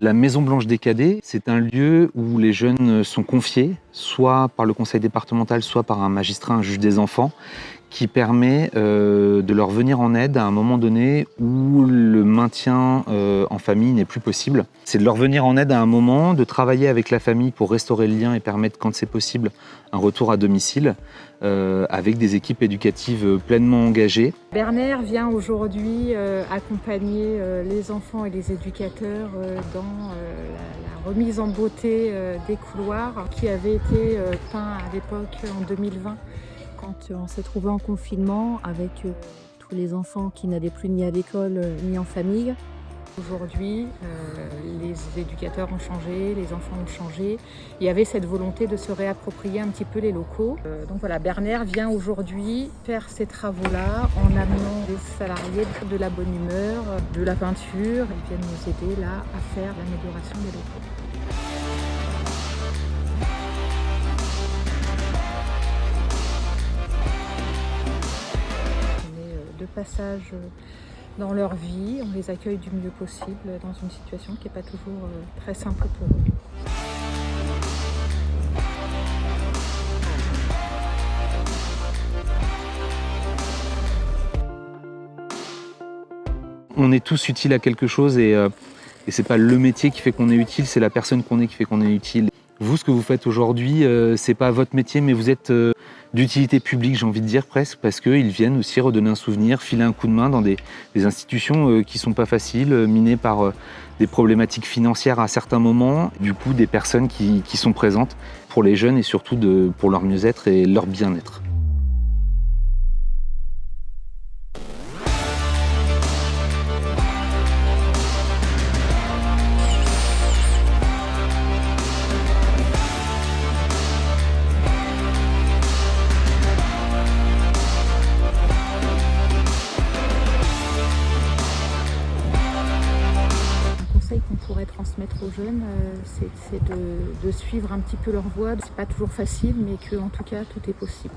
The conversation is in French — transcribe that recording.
La Maison Blanche des Cadets, c'est un lieu où les jeunes sont confiés, soit par le conseil départemental, soit par un magistrat, un juge des enfants, qui permet de leur venir en aide à un moment donné où le maintien en famille n'est plus possible. C'est de leur venir en aide à un moment, de travailler avec la famille pour restaurer le lien et permettre, quand c'est possible, un retour à domicile avec des équipes éducatives pleinement engagées. Berner vient aujourd'hui accompagner les enfants et les éducateurs dans la remise en beauté des couloirs qui avait été peint à l'époque en 2020. Quand on s'est trouvé en confinement avec tous les enfants qui n'allaient plus ni à l'école ni en famille. Aujourd'hui, les éducateurs ont changé, les enfants ont changé. Il y avait cette volonté de se réapproprier un petit peu les locaux. Donc voilà, Berner vient aujourd'hui faire ces travaux-là en amenant des salariés de la bonne humeur, de la peinture. Ils viennent nous aider là à faire l'amélioration des locaux. De passage dans leur vie, on les accueille du mieux possible dans une situation qui n'est pas toujours très simple pour eux. On est tous utiles à quelque chose et c'est pas le métier qui fait qu'on est utile, c'est la personne qu'on est qui fait qu'on est utile. Vous, ce que vous faites aujourd'hui, c'est pas votre métier, mais vous êtes d'utilité publique, j'ai envie de dire presque, parce qu'ils viennent aussi redonner un souvenir, filer un coup de main dans des institutions qui sont pas faciles, minées par des problématiques financières à certains moments, du coup des personnes qui sont présentes pour les jeunes et surtout pour leur mieux-être et leur bien-être. Qu'on pourrait transmettre aux jeunes, c'est de suivre un petit peu leur voie. C'est pas toujours facile, mais que en tout cas tout est possible.